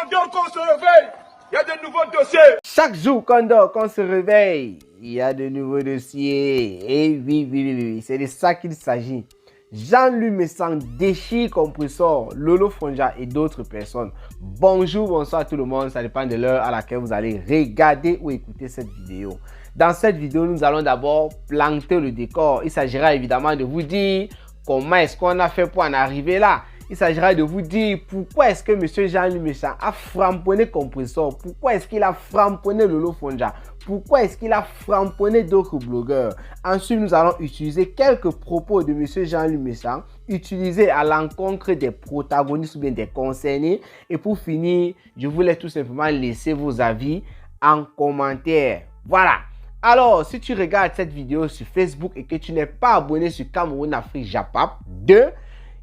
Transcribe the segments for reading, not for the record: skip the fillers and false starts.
dort, qu'on se réveille, il y a de nouveaux dossiers. Chaque jour qu'on dort, qu'on se réveille, il y a de nouveaux dossiers. Et oui, c'est de ça qu'il s'agit. Jean-Louis Messang déchire Compressor, Lolo Fonja et d'autres personnes. Bonjour, bonsoir à tout le monde, ça dépend de l'heure à laquelle vous allez regarder ou écouter cette vidéo. Dans cette vidéo, nous allons d'abord planter le décor. Il s'agira évidemment de vous dire comment est-ce qu'on a fait pour en arriver là. Il s'agira de vous dire pourquoi est-ce que M. Jean-Louis Messang a framponné Compressor, pourquoi est-ce qu'il a framponné Lolo Fonja, pourquoi est-ce qu'il a framponné d'autres blogueurs. Ensuite, nous allons utiliser quelques propos de M. Jean-Louis Messang, utilisés à l'encontre des protagonistes ou bien des concernés. Et pour finir, je voulais tout simplement laisser vos avis en commentaire. Voilà. Alors, si tu regardes cette vidéo sur Facebook et que tu n'es pas abonné sur Cameroun Afrique Japap 2,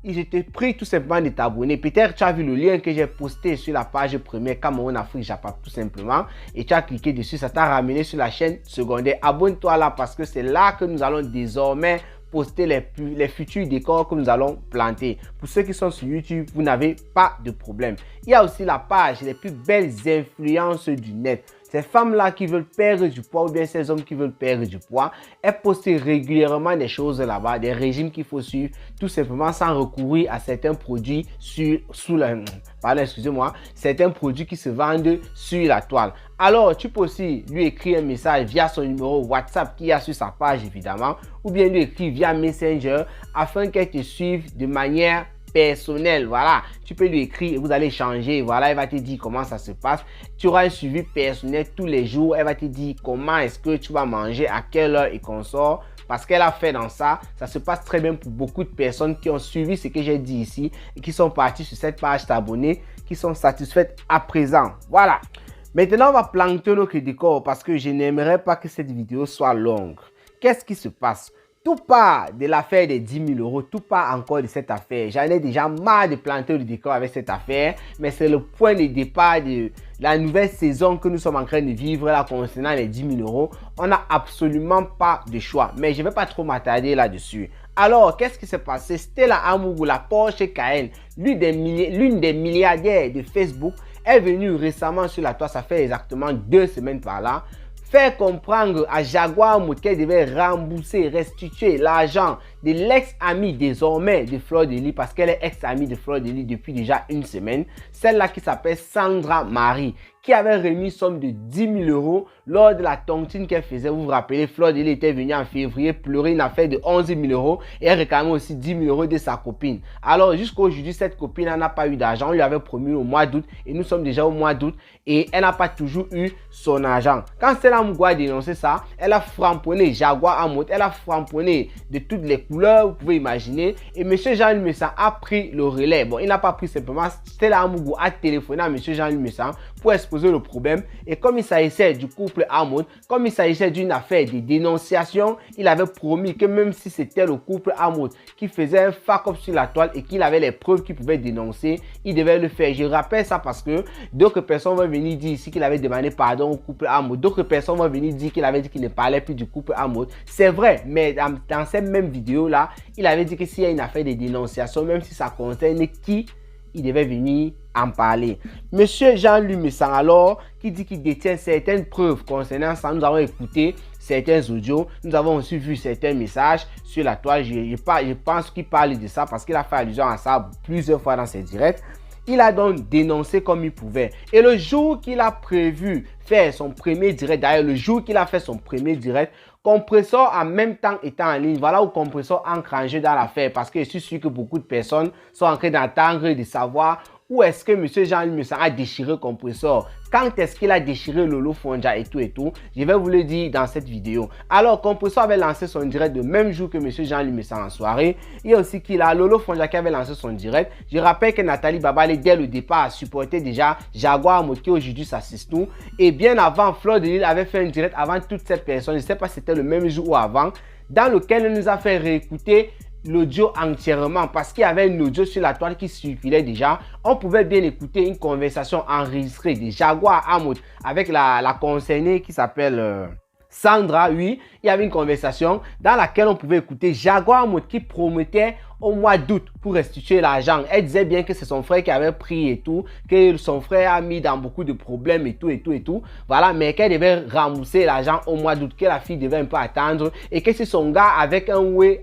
je te prie tout simplement de t'abonner. Peut-être tu as vu le lien que j'ai posté sur la page première Cameroun Afrique Japap tout simplement. Et tu as cliqué dessus, ça t'a ramené sur la chaîne secondaire. Abonne-toi là parce que c'est là que nous allons désormais poster les futurs décors que nous allons planter. Pour ceux qui sont sur YouTube, vous n'avez pas de problème. Il y a aussi la page les plus belles influences du net. Ces femmes-là qui veulent perdre du poids ou bien ces hommes qui veulent perdre du poids, elles postent régulièrement des choses là-bas, des régimes qu'il faut suivre, tout simplement sans recourir à certains produits certains produits qui se vendent sur la toile. Alors, tu peux aussi lui écrire un message via son numéro WhatsApp qui est sur sa page évidemment, ou bien lui écrire via Messenger afin qu'elle te suive de manière personnel. Voilà, tu peux lui écrire et vous allez changer. Voilà, elle va te dire comment ça se passe. Tu auras un suivi personnel tous les jours. Elle va te dire comment est-ce que tu vas manger, à quelle heure et qu'on sort. Parce qu'elle a fait dans ça. Ça se passe très bien pour beaucoup de personnes qui ont suivi ce que j'ai dit ici et qui sont partis sur cette page s'abonner, qui sont satisfaites à présent. Voilà. Maintenant, on va planter notre décor parce que je n'aimerais pas que cette vidéo soit longue. Qu'est-ce qui se passe? Tout part de l'affaire des 10 000 euros, tout part encore de cette affaire. J'en ai déjà marre de planter le décor avec cette affaire, mais c'est le point de départ de la nouvelle saison que nous sommes en train de vivre là concernant les 10 000 euros. On n'a absolument pas de choix, mais je ne vais pas trop m'attarder là-dessus. Alors, qu'est-ce qui s'est passé? Stella Amourou, la Porsche Cayenne, l'une des milliardaires de Facebook, est venue récemment sur la toile, ça fait exactement 2 semaines par là, faire comprendre à Jaguar Mout qu'elle devait rembourser, restituer l'argent de l'ex-amie désormais de Fleur de Lys parce qu'elle est ex-amie de Fleur de Lys depuis déjà 1 semaine. Celle-là qui s'appelle Sandra Marie, qui avait remis une somme de 10 000 euros lors de la tontine qu'elle faisait. Vous vous rappelez, Fleur de Lys était venue en février pleurer une affaire de 11 000 euros et elle réclamait aussi 10 000 euros de sa copine. Alors jusqu'aujourd'hui, cette copine n'a pas eu d'argent. On lui avait promis au mois d'août et nous sommes déjà au mois d'août et elle n'a pas toujours eu son argent. Quand Stella Amourou a dénoncé ça, elle a framponné Jaguar Amout, elle a framponné de toutes les couleurs, vous pouvez imaginer. Et M. Jean-Louis Messang a pris le relais. Bon, il n'a pas pris simplement. Stella Amourou a téléphoné à M. Jean-Louis Messang pour exposer le problème. Et comme il s'agissait du couple Amout, comme il s'agissait d'une affaire de dénonciation, il avait promis que même si c'était le couple Amout qui faisait un fuck-up sur la toile et qu'il avait les preuves qu'il pouvait dénoncer, il devait le faire. Je rappelle ça parce que d'autres personnes vont venir dire ici qu'il avait demandé pardon au couple Amout. D'autres personnes vont venir dire qu'il avait dit qu'il ne parlait plus du couple Amout. C'est vrai, mais dans cette même vidéo là, il avait dit que s'il y a une affaire de dénonciation, même si ça concerne qui, il devait venir en parler. Monsieur Jean-Louis Messang alors, qui dit qu'il détient certaines preuves concernant ça, nous avons écouté certains audios, nous avons aussi vu certains messages sur la toile. Je pense qu'il parle de ça parce qu'il a fait allusion à ça plusieurs fois dans ses directs. Il a donc dénoncé comme il pouvait. Et le jour qu'il a prévu faire son premier direct, d'ailleurs le jour qu'il a fait son premier direct, Compressor en même temps étant en ligne. Voilà où Compressor entre en jeu dans l'affaire parce que je suis sûr que beaucoup de personnes sont en train d'attendre de savoir où est-ce que M. Jean-Louis Messang a déchiré Compressor. Quand est-ce qu'il a déchiré Lolo Fonja et tout. Je vais vous le dire dans cette vidéo. Alors, Compressor avait lancé son direct le même jour que M. Jean-Louis Messang en soirée. Il y a aussi qu'il a Lolo Fonja qui avait lancé son direct. Je rappelle que Nathalie Babale, dès le départ, a supporté déjà Jaguar Mout qui aujourd'hui s'assiste tout. Et bien avant, Fleur de Lys avait fait un direct avant toutes ces personnes. Je ne sais pas si c'était le même jour ou avant, dans lequel elle nous a fait réécouter l'audio entièrement parce qu'il y avait une audio sur la toile qui circulait déjà. On pouvait bien écouter une conversation enregistrée de Jaguar Amout avec la concernée qui s'appelle Sandra, oui, il y avait une conversation dans laquelle on pouvait écouter Jaguar Mode qui promettait au mois d'août pour restituer l'argent. Elle disait bien que c'est son frère qui avait pris et tout, que son frère a mis dans beaucoup de problèmes et tout. Voilà, mais qu'elle devait rembourser l'argent au mois d'août, que la fille devait un peu attendre et que si son gars avait un way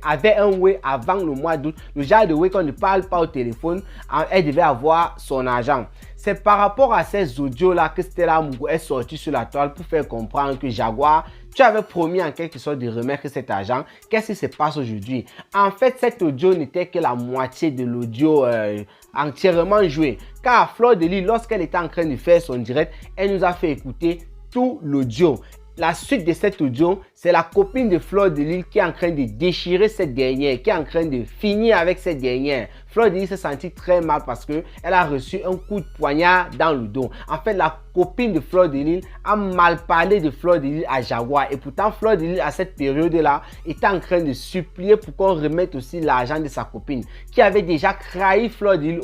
avant le mois d'août, le genre de way qu'on ne parle pas au téléphone, elle devait avoir son argent. C'est par rapport à ces audios-là que Stella Mugo est sortie sur la toile pour faire comprendre que Jaguar, tu avais promis en quelque sorte de remettre cet argent. Qu'est-ce qui se passe aujourd'hui? En fait, cet audio n'était que la moitié de l'audio entièrement joué. Car Fleur de Lys, lorsqu'elle était en train de faire son direct, elle nous a fait écouter tout l'audio. La suite de cet audio, c'est la copine de Fleur de Lys qui est en train de déchirer cette dernière, qui est en train de finir avec cette dernière. Fleur de Lys s'est sentie très mal parce qu'elle a reçu un coup de poignard dans le dos. En fait, la copine de Fleur de Lys a mal parlé de Fleur de Lys à Jaguar. Et pourtant, Fleur de Lys, à cette période-là, était en train de supplier pour qu'on remette aussi l'argent de sa copine, qui avait déjà trahi Fleur de Lys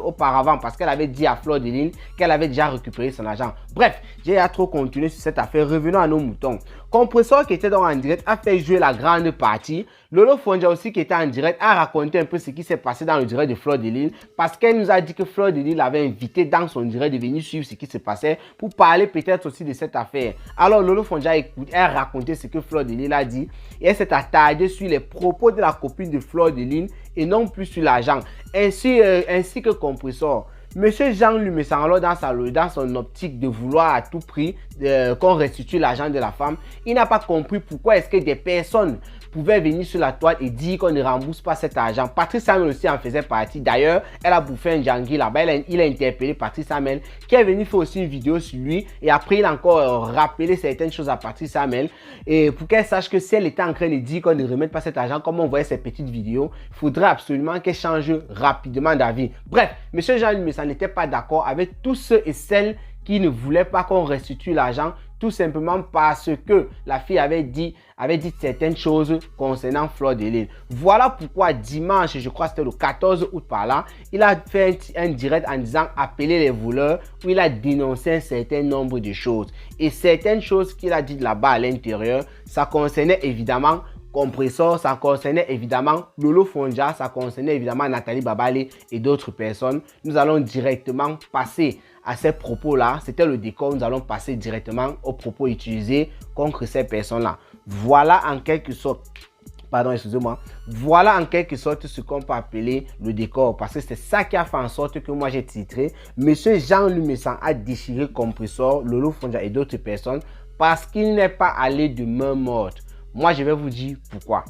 auparavant parce qu'elle avait dit à Fleur de Lys qu'elle avait déjà récupéré son argent. Bref, j'ai trop continué sur cette affaire. Revenons à nos moutons. Compressor qui était donc en direct a fait jouer la grande partie. Lolo Fonja aussi qui était en direct a raconté un peu ce qui s'est passé dans le direct de Fleur de Lys parce qu'elle nous a dit que Fleur de Lys l'avait invité dans son direct de venir suivre ce qui se passait pour parler peut-être aussi de cette affaire. Alors Lolo Fonja a raconté ce que Fleur de Lys a dit et elle s'est attardée sur les propos de la copine de Fleur de Lys et non plus sur l'argent, ainsi que Compressor. Monsieur Jean-Louis Messanlo, dans son optique de vouloir à tout prix qu'on restitue l'argent de la femme, il n'a pas compris pourquoi est-ce que des personnes pouvaient venir sur la toile et dire qu'on ne rembourse pas cet argent. Patrice Hamel aussi en faisait partie. D'ailleurs, elle a bouffé un jangui là-bas. Il a interpellé Patrice Hamel qui est venu faire aussi une vidéo sur lui. Et après, il a encore rappelé certaines choses à Patrice Hamel. Et pour qu'elle sache que si elle était en train de dire qu'on ne remette pas cet argent, comme on voyait ces petites vidéos, il faudrait absolument qu'elle change rapidement d'avis. Bref, M. Jean-Louis Messanlo n'était pas d'accord avec tous ceux et celles qui ne voulaient pas qu'on restitue l'argent, tout simplement parce que la fille avait dit certaines choses concernant Fleur de Lys. Voilà pourquoi dimanche, je crois que c'était le 14 août par là, il a fait un direct en disant appeler les voleurs, où il a dénoncé un certain nombre de choses. Et certaines choses qu'il a dites là-bas à l'intérieur, ça concernait évidemment Compressor, ça concernait évidemment Lolo Fonja, ça concernait évidemment Nathalie Babale et d'autres personnes. Nous allons directement passer à ces propos-là. C'était le décor, nous allons passer directement aux propos utilisés contre ces personnes-là. Voilà en quelque sorte, voilà en quelque sorte ce qu'on peut appeler le décor, parce que c'est ça qui a fait en sorte que moi j'ai titré Monsieur Jean-Louis Messanlo a déchiré Compressor, Lolo Fonja et d'autres personnes parce qu'il n'est pas allé de main morte. Moi, je vais vous dire pourquoi.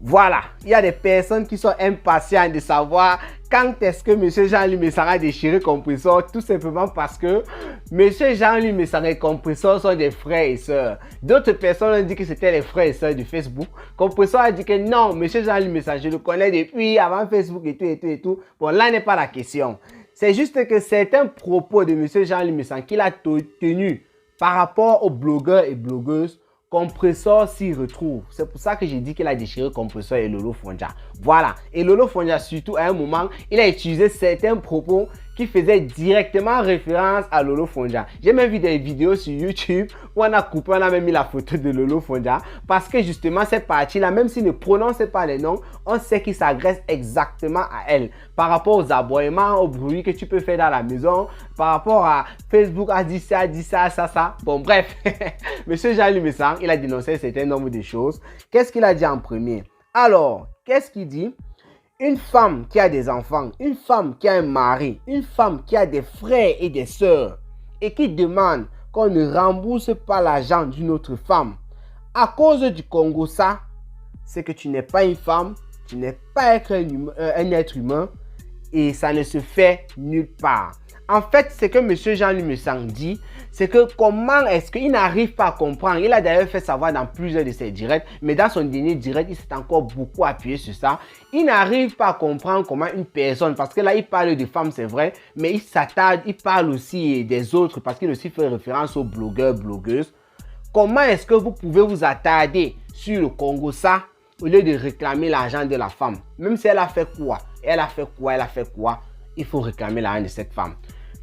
Voilà, il y a des personnes qui sont impatientes de savoir quand est-ce que M. Jean-Louis Messanlo a déchiré Compressor, tout simplement parce que M. Jean-Louis Messanlo et Compressor sont des frères et sœurs. D'autres personnes ont dit que c'était les frères et sœurs du Facebook. Compressor a dit que non, M. Jean-Louis Messanlo, je le connais depuis avant Facebook et tout. Bon, là n'est pas la question. C'est juste que certains propos de M. Jean-Louis Messanlo qu'il a tenus par rapport aux blogueurs et blogueuses, Compressor s'y retrouve. C'est pour ça que j'ai dit qu'il a déchiré Compressor et Lolo Fonja. Voilà. Et Lolo Fonja, surtout, à un moment, il a utilisé certains propos qui faisaient directement référence à Lolo Fonja. J'ai même vu des vidéos sur YouTube où on a coupé, on a même mis la photo de Lolo Fonja. Parce que justement, cette partie-là, même s'il ne prononce pas les noms, on sait qu'il s'agresse exactement à elle. Par rapport aux aboiements, au bruit que tu peux faire dans la maison, par rapport à Facebook a dit ça. Bon, bref. Monsieur Jean-Louis Messanlo, il a dénoncé un certain nombre de choses. Qu'est-ce qu'il a dit en premier? Alors, qu'est-ce qu'il dit? Une femme qui a des enfants, une femme qui a un mari, une femme qui a des frères et des sœurs et qui demande qu'on ne rembourse pas l'argent d'une autre femme à cause du Congo, ça, c'est que tu n'es pas une femme, tu n'es pas un être humain et ça ne se fait nulle part. En fait, ce que M. Jean-Louis Messanlo dit, c'est que comment est-ce qu'il n'arrive pas à comprendre. Il a d'ailleurs fait savoir dans plusieurs de ses directs, mais dans son dernier direct, il s'est encore beaucoup appuyé sur ça. Il n'arrive pas à comprendre comment une personne, parce que là, il parle de femmes, c'est vrai, mais il s'attarde, il parle aussi des autres, parce qu'il aussi fait référence aux blogueurs, blogueuses. Comment est-ce que vous pouvez vous attarder sur le Congo, ça, au lieu de réclamer l'argent de la femme? Même si elle a fait quoi, il faut réclamer l'argent de cette femme.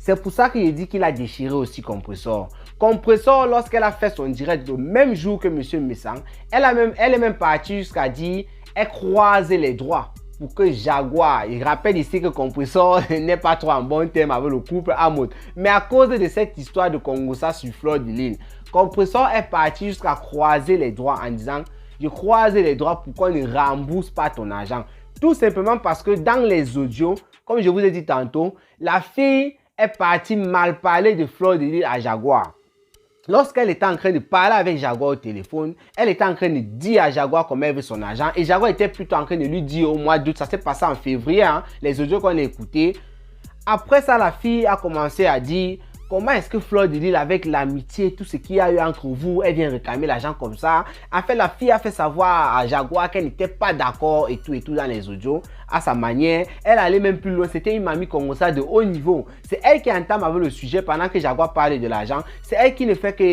C'est pour ça qu'il dit qu'il a déchiré aussi Compressor. Compressor, lorsqu'elle a fait son direct le même jour que M. Messang, elle est même partie jusqu'à dire elle croisait les droits pour que Jaguar, il rappelle ici que Compressor n'est pas trop en bon terme avec le couple Amod. Mais à cause de cette histoire de Congossa sur Fleur de Lys, Compressor est parti jusqu'à croiser les droits en disant je croise les droits pour qu'on ne rembourse pas ton argent. Tout simplement parce que dans les audios, comme je vous ai dit tantôt, la fille est partie mal parler de Fleur de Lys à Jaguar. Lorsqu'elle était en train de parler avec Jaguar au téléphone, elle était en train de dire à Jaguar comment elle veut son argent. Et Jaguar était plutôt en train de lui dire au mois d'août, ça s'est passé en février, hein, les audios qu'on a écoutés. Après ça, la fille a commencé à dire comment est-ce que Fleur de Lys, avec l'amitié, tout ce qu'il y a eu entre vous, elle vient réclamer l'argent comme ça. En fait, la fille a fait savoir à Jaguar qu'elle n'était pas d'accord et tout dans les audios. À sa manière, elle allait même plus loin. C'était une mamie comme ça de haut niveau. C'est elle qui entame avec le sujet pendant que Jaguar parlait de l'argent. C'est elle qui ne fait que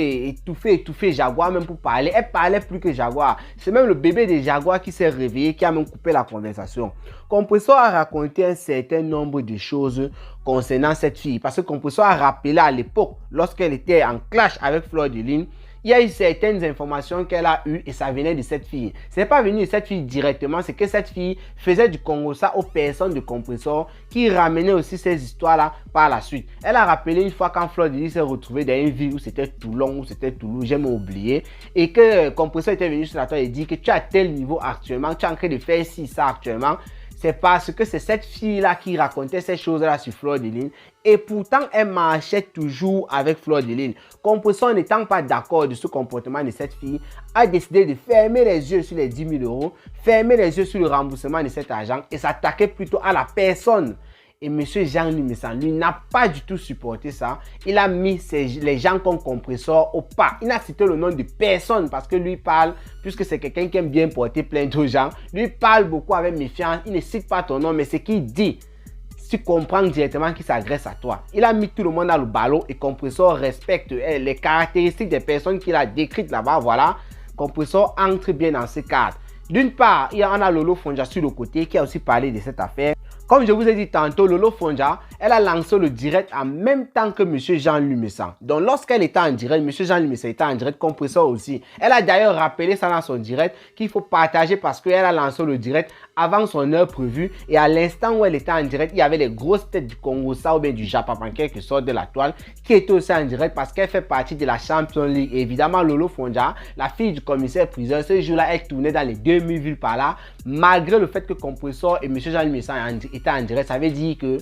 étouffer Jaguar même pour parler. Elle parlait plus que Jaguar. C'est même le bébé de Jaguar qui s'est réveillé, qui a même coupé la conversation. Compressor a raconté un certain nombre de choses concernant cette fille. Parce que Compressor a rappelé à l'époque, lorsqu'elle était en clash avec Fleur de Lys, il y a eu certaines informations qu'elle a eues et ça venait de cette fille. Ce n'est pas venu de cette fille directement, c'est que cette fille faisait du Congossa aux personnes de Compressor qui ramenaient aussi ces histoires-là par la suite. Elle a rappelé une fois quand Fleur de Lys s'est retrouvée dans une ville où c'était Toulon, où c'était Toulouse, j'ai oublié, et que Compressor était venu sur la toile et dit que tu as tel niveau actuellement, tu es en train de faire ci, ça actuellement. C'est parce que c'est cette fille-là qui racontait ces choses-là sur Fleur de Lys. Et pourtant, elle marchait toujours avec Fleur de Lys. Compressor, n'étant pas d'accord de ce comportement de cette fille, a décidé de fermer les yeux sur les 10 000 euros, fermer les yeux sur le remboursement de cet argent et s'attaquer plutôt à la personne. Et M. Jean-Louis Messang, lui, n'a pas du tout supporté ça. Il a mis les gens comme Compressor au pas. Il n'a cité le nom de personne parce que lui parle, puisque c'est quelqu'un qui aime bien porter plainte aux gens. Lui parle beaucoup avec méfiance. Il ne cite pas ton nom, mais ce qu'il dit, tu comprends directement qu'il s'agresse à toi. Il a mis tout le monde dans le ballot et Compressor respecte les caractéristiques des personnes qu'il a décrites là-bas. Voilà, Compressor entre bien dans ce cadre. D'une part, il y en a Lolo Fonja sur le côté qui a aussi parlé de cette affaire. Comme je vous ai dit tantôt, Lolo Fonja, elle a lancé le direct en même temps que M. Jean-Louis Messang. Donc, lorsqu'elle était en direct, M. Jean-Louis Messang était en direct, Compressor aussi. Elle a d'ailleurs rappelé ça dans son direct qu'il faut partager parce qu'elle a lancé le direct avant son heure prévue. Et à l'instant où elle était en direct, il y avait les grosses têtes du Congossa ou bien du Japon en quelque sorte de la toile qui étaient aussi en direct parce qu'elle fait partie de la Champions League. Et évidemment, Lolo Fonja, la fille du commissaire-priseur, ce jour-là, elle tournait dans les 2000 villes par là, malgré le fait que Compressor et M. Jean-Louis Messang étaient en direct. Ça veut dire que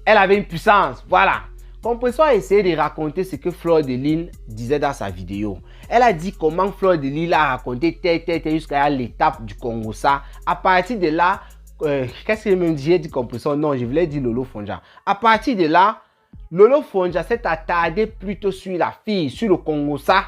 elle avait une puissance. Voilà. Compressor a essayé de raconter ce que Fleur de Lys disait dans sa vidéo. Elle a dit comment Fleur de Lys a raconté tel jusqu'à l'étape du Congossa. À partir de là, qu'est-ce qu'il me dit? J'ai dit Compressor? Non, je voulais dire Lolo Fonja. À partir de là, Lolo Fonja s'est attardé plutôt sur la fille, sur le Congossa.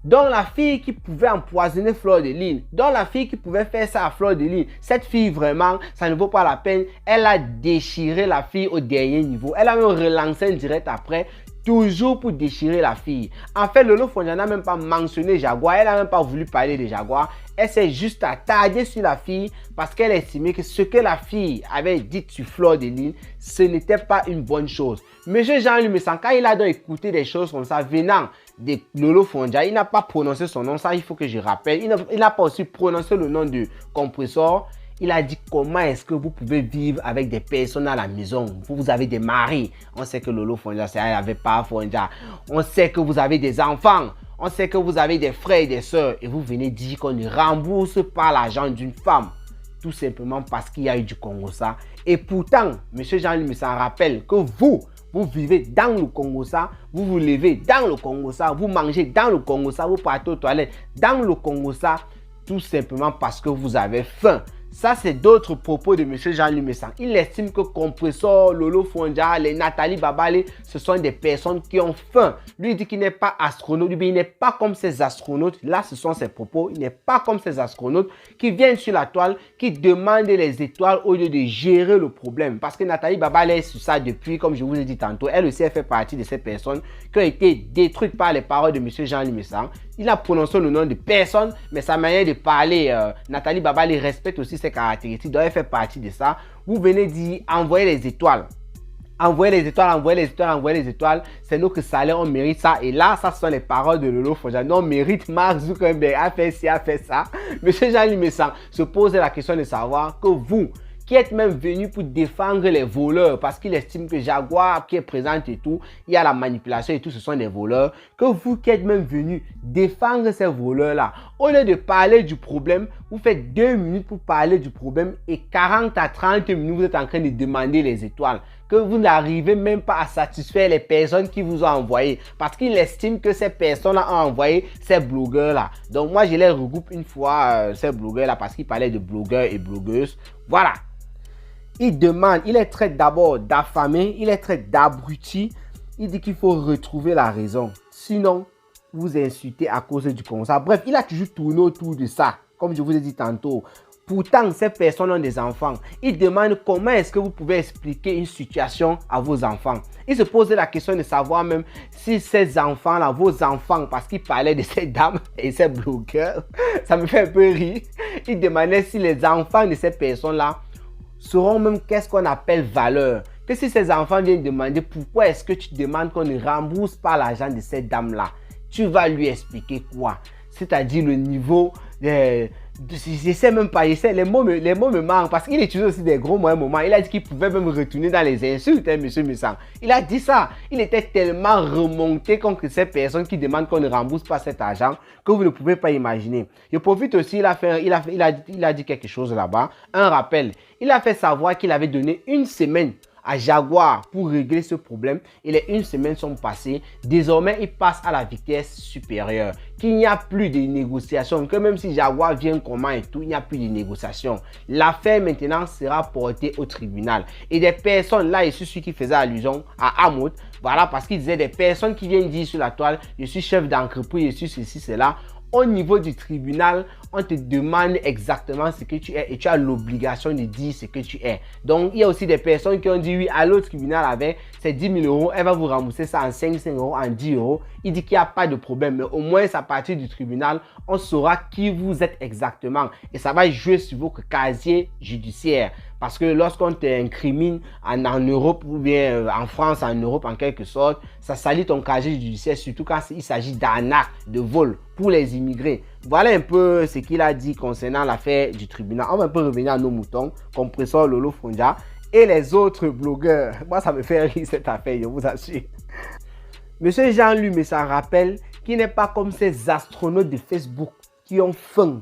Donc la fille qui pouvait empoisonner Fleur de Lys, donc la fille qui pouvait faire ça à Fleur de Lys, cette fille vraiment, ça ne vaut pas la peine. Elle a déchiré la fille au dernier niveau. Elle a même relancé un direct après, toujours pour déchirer la fille. En fait, Lolo Fonja n'a même pas mentionné Jaguar, elle n'a même pas voulu parler de Jaguar. Elle s'est juste attardée sur la fille parce qu'elle estimait que ce que la fille avait dit sur Fleur de Lys, ce n'était pas une bonne chose. Monsieur Jean-Louis Messang, quand il a donc écouté des choses comme ça venant de Lolo Fonja, il n'a pas prononcé son nom, ça il faut que je rappelle. Il n'a pas aussi prononcé le nom de Compressor. Il a dit comment est-ce que vous pouvez vivre avec des personnes à la maison. Vous avez des maris. On sait que Lolo Fonja, c'est elle avait pas Fonja. On sait que vous avez des enfants. On sait que vous avez des frères et des sœurs. Et vous venez dire qu'on ne rembourse pas l'argent d'une femme. Tout simplement parce qu'il y a eu du Congossa. Et pourtant, M. Jean-Louis Messang rappelle que vous vivez dans le Congossa, vous vous levez dans le Congossa, vous mangez dans le Congossa, vous partez aux toilettes dans le Congossa, tout simplement parce que vous avez faim. Ça, c'est d'autres propos de M. Jean-Louis Messang. Il estime que Compressor, Lolo Fonja, les Nathalie Babale, ce sont des personnes qui ont faim. Lui, il dit qu'il n'est pas astronaute. Il n'est pas comme ces astronautes. Là, ce sont ses propos. Il n'est pas comme ces astronautes qui viennent sur la toile, qui demandent les étoiles au lieu de gérer le problème. Parce que Nathalie Babale est sur ça depuis, comme je vous ai dit tantôt. Elle aussi, elle fait partie de ces personnes qui ont été détruites par les paroles de M. Jean-Louis Messang. Il a prononcé le nom de personne, mais sa manière de parler, Nathalie Babale respecte aussi ses caractéristiques, donc elle fait partie de ça. Vous venez d'y envoyer les étoiles. Envoyez les étoiles, envoyez les étoiles, envoyez les étoiles. C'est nous que salaire, on mérite ça. Et là, ça sont les paroles de Lolo Fonja. Non, on mérite Mark Zuckerberg a fait ci, a fait ça. Monsieur Jean-Louis Messang se pose la question de savoir que vous, qui êtes même venu pour défendre les voleurs, parce qu'il estime que Jaguar qui est présent et tout, il y a la manipulation et tout, ce sont des voleurs, que vous qui êtes même venu défendre ces voleurs-là, au lieu de parler du problème, vous faites 2 minutes pour parler du problème et 40 à 30 minutes, vous êtes en train de demander les étoiles, que vous n'arrivez même pas à satisfaire les personnes qui vous ont envoyé, parce qu'il estime que ces personnes-là ont envoyé ces blogueurs-là. Donc moi, je les regroupe une fois, ces blogueurs-là, parce qu'il parlait de blogueurs et blogueuses. Voilà. Il demande, il est traité d'abord d'affamé, il est traité d'abruti. Il dit qu'il faut retrouver la raison. Sinon, vous insultez à cause du constat. Bref, il a toujours tourné autour de ça, comme je vous ai dit tantôt. Pourtant, ces personnes ont des enfants. Il demande comment est-ce que vous pouvez expliquer une situation à vos enfants. Il se pose la question de savoir même si ces enfants-là, vos enfants, parce qu'il parlait de ces dames et ces blogueurs, ça me fait un peu rire. Il demandait si les enfants de ces personnes-là seront même qu'est-ce qu'on appelle valeur. Que si ces enfants viennent demander pourquoi est-ce que tu demandes qu'on ne rembourse pas l'argent de cette dame-là, tu vas lui expliquer quoi? C'est-à-dire le niveau je sais même pas, les mots me manquent parce qu'il utilise aussi des gros mots à un moment. Il a dit qu'il pouvait même retourner dans les insultes, hein, monsieur Messang. Il a dit ça. Il était tellement remonté contre ces personnes qui demandent qu'on ne rembourse pas cet argent que vous ne pouvez pas imaginer. Je profite aussi, il a dit quelque chose là-bas. Un rappel. Il a fait savoir qu'il avait donné une semaine à Jaguar pour régler ce problème et les 1 semaine sont passées. Désormais, il passe à la vitesse supérieure. Qu'il n'y a plus de négociations, que même si Jaguar vient comment et tout, il n'y a plus de négociations. L'affaire maintenant sera portée au tribunal. Et des personnes, là, je suis celui qui faisait allusion à Hamoud, voilà, parce qu'il disait des personnes qui viennent dire sur la toile, je suis chef d'entreprise, je suis ceci, cela. Au niveau du tribunal, on te demande exactement ce que tu es et tu as l'obligation de dire ce que tu es. Donc, il y a aussi des personnes qui ont dit oui, à l'autre tribunal avec ces 10 000 euros, elle va vous rembourser ça en 5 euros, en 10 euros. Il dit qu'il n'y a pas de problème, mais au moins à partir du tribunal, on saura qui vous êtes exactement. Et ça va jouer sur votre casier judiciaire. Parce que lorsqu'on t'incrimine en Europe ou bien en France, en Europe en quelque sorte, ça salit ton casier judiciaire, surtout quand il s'agit d'arnaque, de vol pour les immigrés. Voilà un peu ce qu'il a dit concernant l'affaire du tribunal. On va un peu revenir à nos moutons, Compressor, Lolo Fonja et les autres blogueurs. Moi, ça me fait rire cette affaire, je vous assure. Monsieur Jean-Louis Messang rappelle qu'il n'est pas comme ces astronautes de Facebook qui ont faim.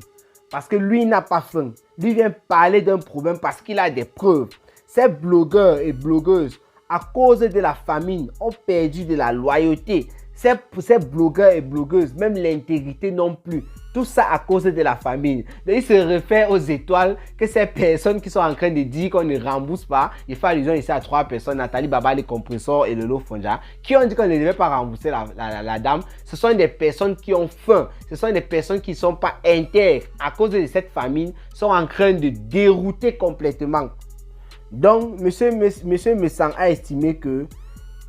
Parce que lui n'a pas faim. Lui vient parler d'un problème parce qu'il a des preuves. Ces blogueurs et blogueuses, à cause de la famine, ont perdu de la loyauté. Ces blogueurs et blogueuses, même l'intégrité non plus. Tout ça à cause de la famine. Donc, il se réfère aux étoiles que ces personnes qui sont en train de dire qu'on ne rembourse pas. Il fait allusion ici à 3 personnes, Nathalie Baba, les compresseurs et Lolo Fonja, qui ont dit qu'on ne devait pas rembourser la dame. Ce sont des personnes qui ont faim. Ce sont des personnes qui ne sont pas intègres. À cause de cette famine, sont en train de dérouter complètement. Donc, monsieur Messang a estimé que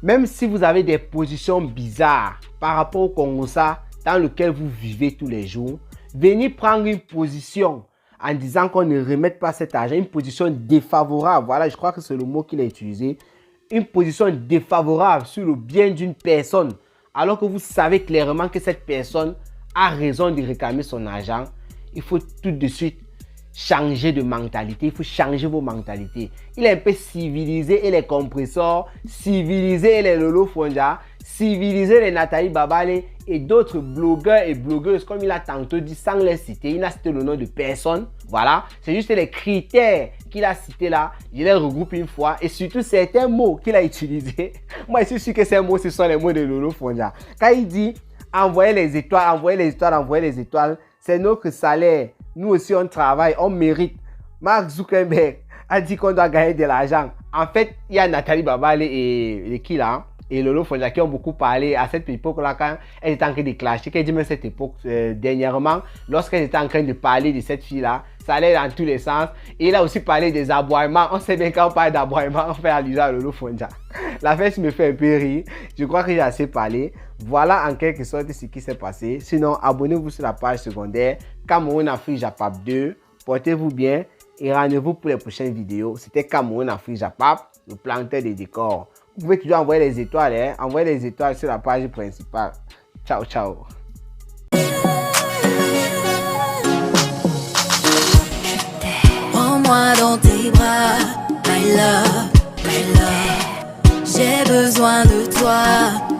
même si vous avez des positions bizarres par rapport au Congo dans lequel vous vivez tous les jours, venez prendre une position en disant qu'on ne remette pas cet argent, une position défavorable, voilà, je crois que c'est le mot qu'il a utilisé, une position défavorable sur le bien d'une personne, alors que vous savez clairement que cette personne a raison de réclamer son argent, il faut tout de suite changer de mentalité, il faut changer vos mentalités. Il est un peu civilisé et les compresseurs, civilisé les Lolo Fonja, civilisé les Nathalie Babale et d'autres blogueurs et blogueuses, comme il a tantôt dit, sans les citer. Il n'a cité le nom de personne. Voilà, c'est juste les critères qu'il a cités là. Je les regroupe une fois et surtout certains mots qu'il a utilisés. Moi, je suis sûr que ces mots, ce sont les mots de Lolo Fonja. Quand il dit envoyez les étoiles, envoyez les étoiles, envoyez les étoiles, c'est notre salaire. Nous aussi, on travaille, on mérite. Mark Zuckerberg a dit qu'on doit gagner de l'argent. En fait, il y a Nathalie Babale et qui là, et Lolo Fonja qui ont beaucoup parlé à cette époque-là quand elle était en train de clasher. Qu'elle dit même cette époque, dernièrement, lorsqu'elle était en train de parler de cette fille-là, ça allait dans tous les sens. Et il a aussi parlé des aboiements. On sait bien quand on parle d'aboiements, on fait allusion à Lolo Fonja. La fête me fait un peu rire. Je crois que j'ai assez parlé. Voilà en quelque sorte ce qui s'est passé. Sinon, abonnez-vous sur la page secondaire Cameroun Afrique Japap 2. Portez-vous bien et rendez-vous pour les prochaines vidéos. C'était Cameroun Afrique Japap, le planteur des décors. Vous pouvez toujours envoyer les étoiles, hein? Envoyer les étoiles sur la page principale. Ciao, ciao. Prends-moi dans tes bras, my love, my love. J'ai besoin de toi,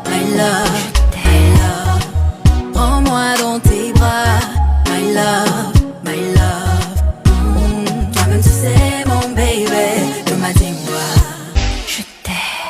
my love, my love. Prends-moi dans tes bras, my love.